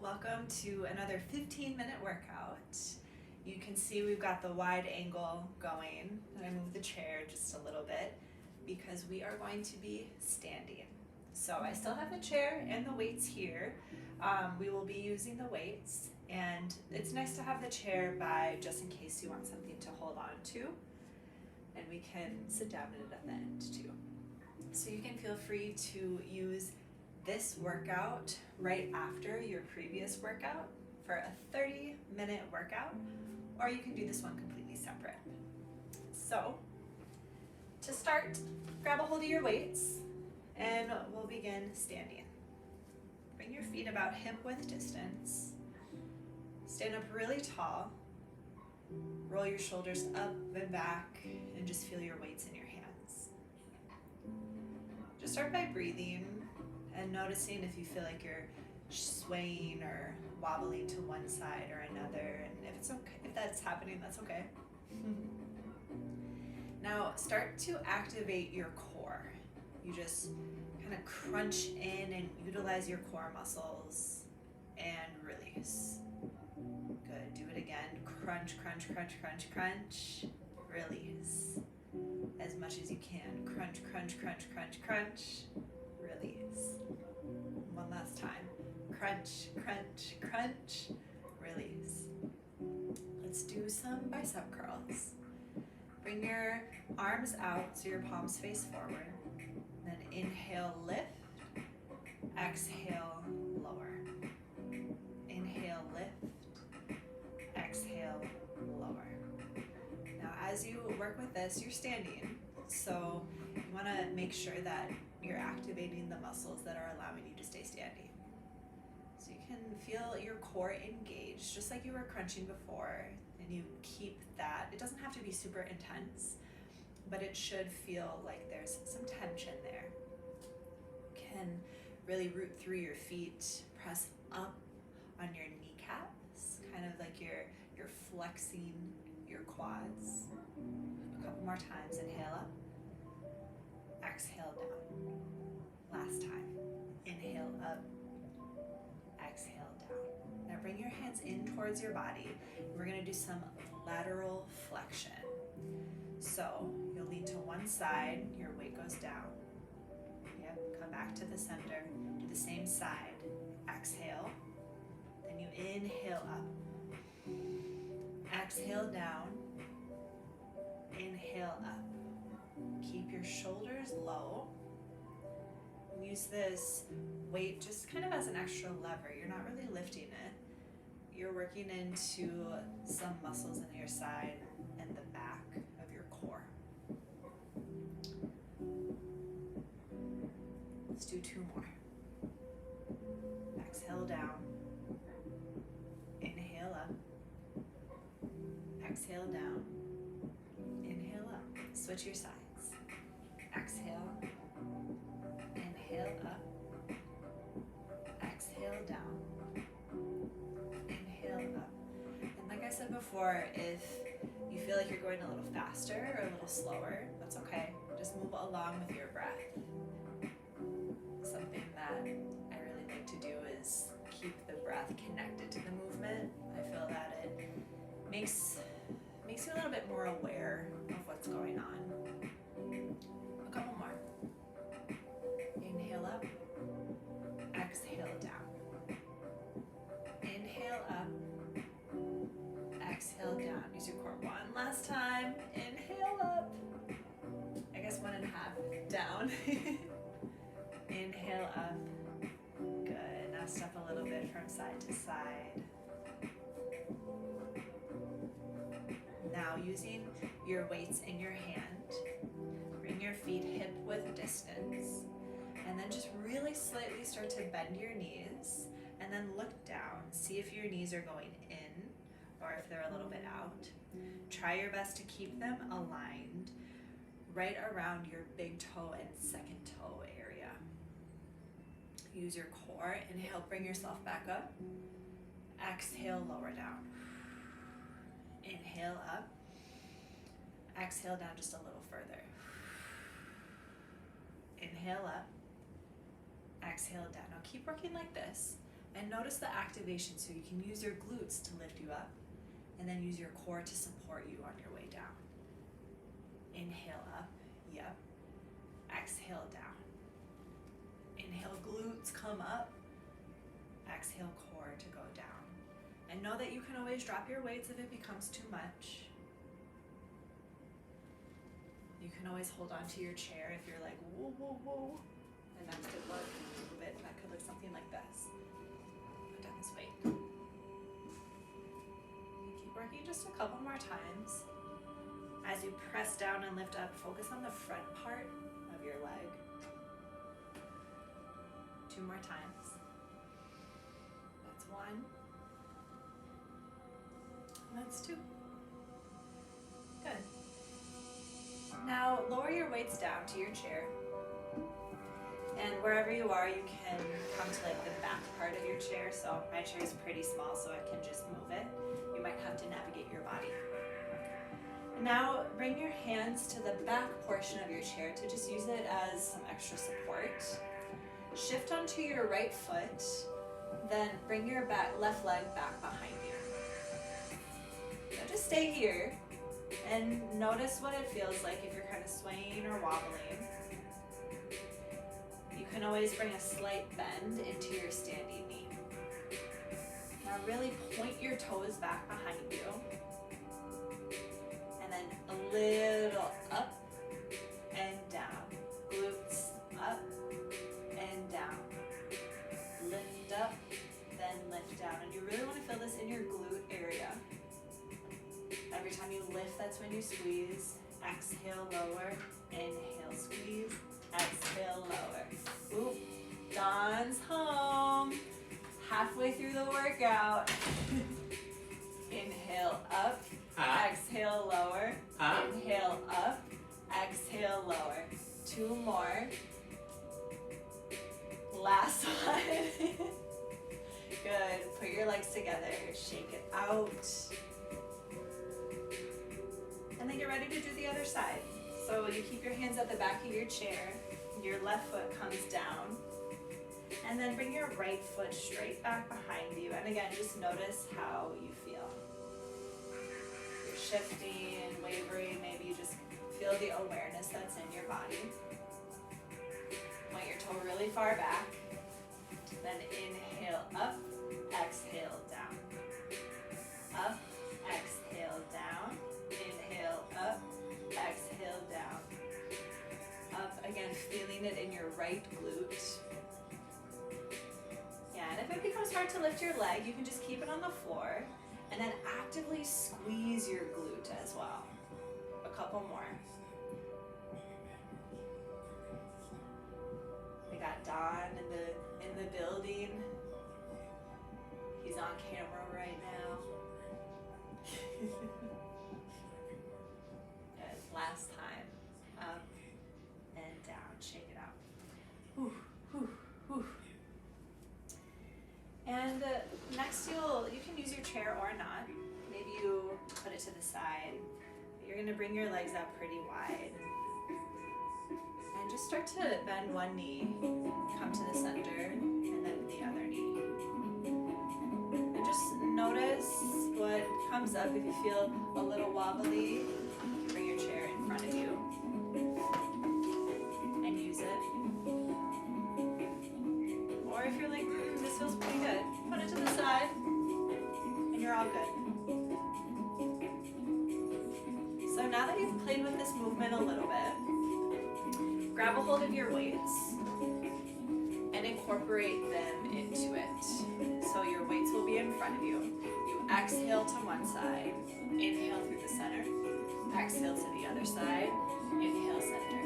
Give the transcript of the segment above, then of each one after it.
welcome to another 15-minute workout. You can see we've got the wide angle going, and I moved the chair just a little bit because we are going to be standing. So I still have the chair and the weights here. We will be using the weights, and it's nice to have the chair by just in case you want something to hold on to, and we can sit down in it at the end too. So you can feel free to use this workout right after your previous workout for a 30-minute workout, or you can do this one completely separate. So to start, grab a hold of your weights and we'll begin standing. Bring your feet about hip width distance. Stand up really tall. Roll your shoulders up and back and just feel your weights in your hands. Just start by breathing and noticing if you feel like you're swaying or wobbling to one side or another, and if it's okay, if that's happening, that's okay. Now start to activate your core. You just kind of crunch in and utilize your core muscles and release. Good, do it again. Crunch, crunch, crunch, crunch, crunch, release. As much as you can. Crunch, crunch, crunch, crunch, crunch, release. One last time. Crunch, crunch, crunch, release. Let's do some bicep curls. Bring your arms out so your palms face forward. Then inhale, lift. Exhale, lower. Inhale, lift. Exhale, lower. Now as you work with this, you're standing. So you want to make sure that you're activating the muscles that are allowing you to stay standing. So you can feel your core engaged, just like you were crunching before, and you keep that. It doesn't have to be super intense, but it should feel like there's some tension there. You can really root through your feet, press up on your kneecaps, kind of like you're flexing your quads. A couple more times. Inhale up. Exhale down. Last time. Inhale up. Exhale down. Now bring your hands in towards your body. We're going to do some lateral flexion. So you'll lean to one side, your weight goes down. Yep, come back to the center. Do the same side. Exhale. Then you inhale up. Exhale down. Inhale up. Keep your shoulders low. Use this weight just kind of as an extra lever. You're not really lifting it. You're working into some muscles in your side and the back of your core. Let's do two more. Exhale down. Inhale up. Exhale down. Inhale up. Switch your sides. Exhale. Inhale up. Exhale down. Inhale up. And like I said before, if you feel like you're going a little faster or a little slower, that's okay. Just move along with your breath. Something that I really like to do is keep the breath connected to the movement. I feel that it makes you a little bit more aware of what's going on. A couple more. Inhale up. Exhale down. Inhale up. Exhale down. Use your core one last time. Inhale up. I guess 1.5 down. Inhale up. Good. Now step a little bit from side to side. Now using your weights in your hand, bring your feet hip width distance, and then just really slightly start to bend your knees, and then look down. See if your knees are going in or if they're a little bit out. Try your best to keep them aligned right around your big toe and second toe area. Use your core. Inhale, bring yourself back up. Exhale, lower down. Inhale up. Exhale down just a little further. Inhale up. Exhale down. Now keep working like this And notice the activation, so you can use your glutes to lift you up and then use your core to support you on your way down. Inhale up, yep. Exhale down. Inhale, glutes come up. Exhale, core to go down. And know that you can always drop your weights if it becomes too much. You can always hold on to your chair if you're like, whoa, whoa, whoa. And that could look, move it, that could look something like this. Put down this weight. Keep working just a couple more times. As you press down and lift up, focus on the front part of your leg. 2 more times. That's 1. That's 2. Good. Now lower your weights down to your chair. And wherever you are, you can come to like the back part of your chair. So my chair is pretty small, so I can just move it. You might have to navigate your body. Now bring your hands to the back portion of your chair to just use it as some extra support. Shift onto your right foot, then bring your left leg back behind you. Now just stay here and notice what it feels like if you're kind of swaying or wobbling. You can always bring a slight bend into your standing knee. Now really point your toes back behind you. And then a little up and down. Glutes up and down. Lift up, then lift down. And you really want to feel this in your glute area. Every time you lift, that's when you squeeze. Exhale, lower. Inhale, squeeze. Exhale, lower. Oop. Dawn's home. Halfway through the workout. Inhale up. Exhale, lower. Inhale up. Exhale, lower. 2 more. Last one. Good. Put your legs together. Shake it out. And then get ready to do the other side. So you keep your hands at the back of your chair. Your left foot comes down. And then bring your right foot straight back behind you. And again, just notice how you feel. You're shifting, wavering, maybe you just feel the awareness that's in your body. Point your toe really far back. Then inhale up, exhale down. Up, exhale down. Inhale up, exhale down. Up, again, feeling it in your right glute. Yeah, and if it becomes hard to lift your leg, you can just keep it on the floor and then actively squeeze your glute as well. A couple more. We got Don in the building. He's on camera right now. Good. Last time. Up and down. Shake it out. Whew, whew, whew. And next you can use your chair or not. Maybe you put it to the side. You're going to bring your legs out pretty wide. And just start to bend one knee, come to the center, and then the other knee. And just notice what comes up. If you feel a little wobbly, you can bring your chair in front of you and use it. Or if you're like, this feels pretty good, put it to the side, and you're all good. So now that you've played with this movement a little bit, grab a hold of your weights and incorporate them into it. So your weights will be in front of you. You exhale to one side, inhale through the center, exhale to the other side, inhale center.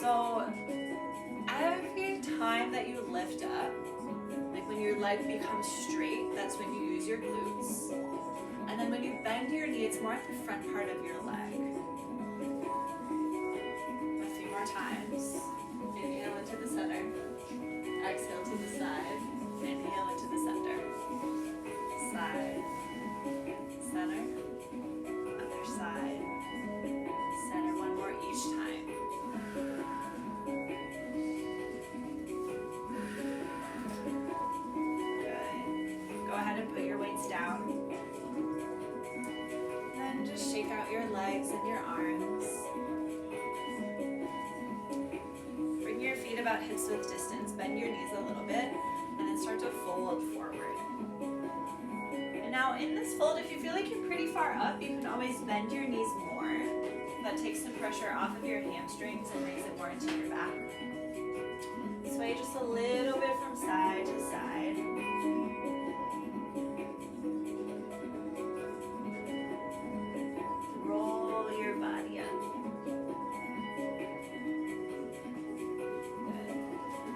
So every time that you lift up, like when your leg becomes straight, that's when you use your glutes. And then when you bend your knee, it's more at the front part of your leg. A few more times. Inhale into the center. Exhale to the side. Inhale into the center. Side. Center. Other side. Center. One more each time. legs and your arms. Bring your feet about hips width distance, bend your knees a little bit, and then start to fold forward. And now in this fold, if you feel like you're pretty far up, you can always bend your knees more. That takes some pressure off of your hamstrings and brings it more into your back. Sway just a little bit from side to side. Roll your body up. Good.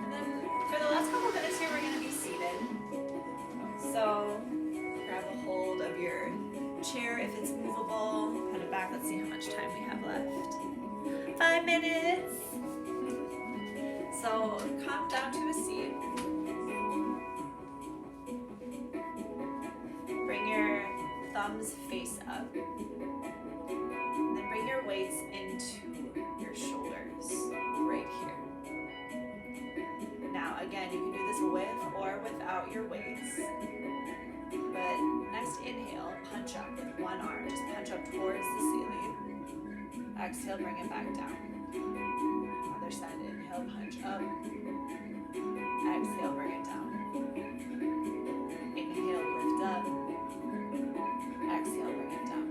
And then for the last couple minutes here, we're going to be seated. So grab a hold of your chair if it's movable. Put it back. Let's see how much time we have left. 5 minutes. So come down to a seat. Bring your thumbs face up. And then bring your weights into your shoulders right here. Now again, you can do this with or without your weights. But next inhale, punch up with one arm. Just punch up towards the ceiling. Exhale, bring it back down. Other side, inhale, punch up. Exhale, bring it down. Inhale, lift up. Exhale, bring it down.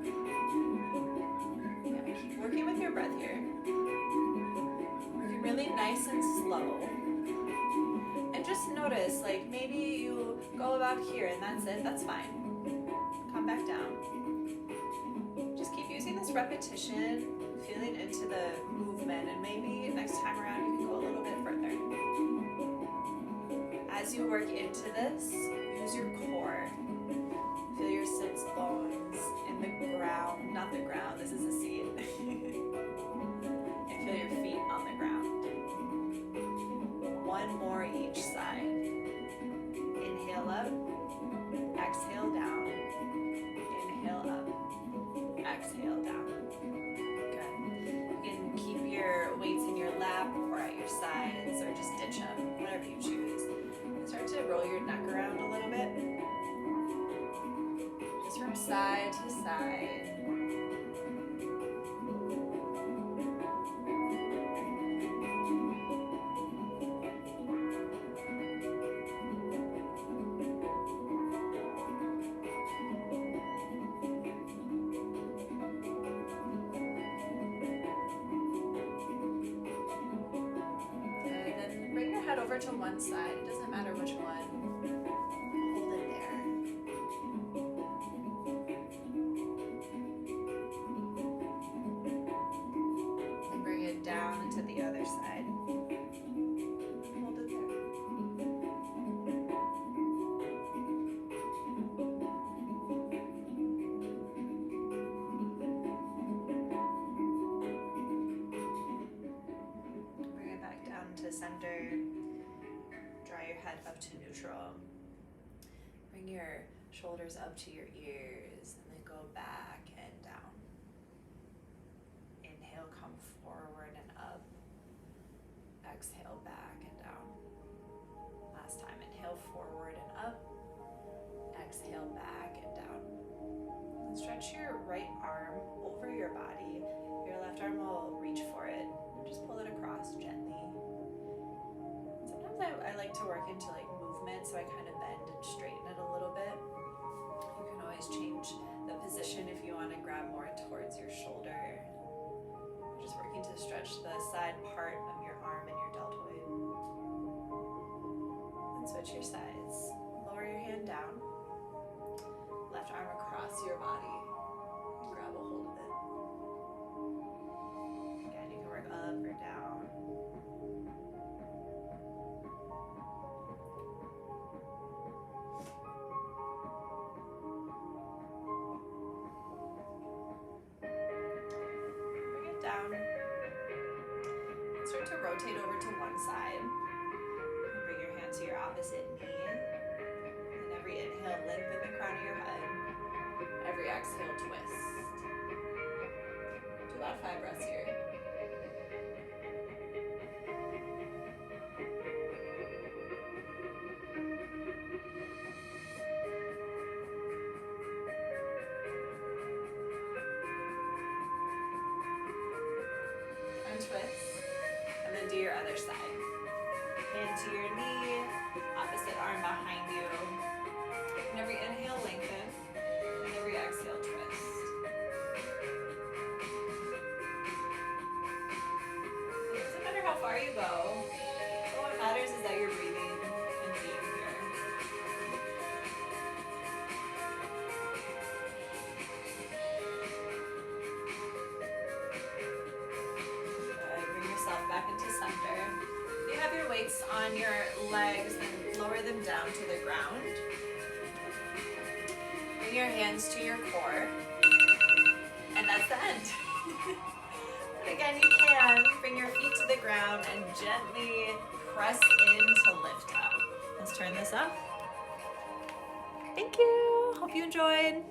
Yeah, keep working with your breath here. Working really nice and slow. And just notice, like maybe you go about here and that's it, that's fine. Come back down. Just keep using this repetition, feeling into the movement, and maybe next time around you can go a little bit further. As you work into this, use your core. Feel your sits bones in the ground, not the ground, this is a seat. And feel your feet on the ground. One more each side. Inhale up, exhale down. Inhale up, exhale down. Good. You can keep your weights in your lap or at your sides or just ditch them, whatever you choose. And start to roll your neck around a little bit. Just from side to side. Over to one side, it doesn't matter which one. Hold it there. And bring it down into the other side. Hold it there. Bring it back down to center. Draw your head up to neutral. Bring your shoulders up to your ears and then go back and down. Inhale, come forward and up. Exhale, back and down. Last time, inhale forward and up. Exhale, back and down. And stretch your right arm over your body. Your left arm will reach for it. And just pull it across gently. I like to work into like movement, so I kind of bend and straighten it a little bit. You can always change the position if you want to grab more towards your shoulder. You're just working to stretch the side part of your arm and your deltoid. Then switch your sides. Lower your hand down. Left arm across your body. Grab a hold of it. Again, you can work up or down. Down. Start to rotate over to one side. Bring your hand to your opposite knee. And every inhale, lengthen the crown of your head. Every exhale, twist. Do about 5 breaths here. then do your other side. Hand to your knee, opposite arm behind you. And every inhale, lengthen. And every exhale, twist. It doesn't matter how far you go. But what matters is that you're breathing and being here. Good. Bring yourself back into center. You have your weights on your legs and lower them down to the ground. Bring your hands to your core. And that's the end. But again, you can bring your feet to the ground and gently press in to lift up. Let's turn this up. Thank you. Hope you enjoyed.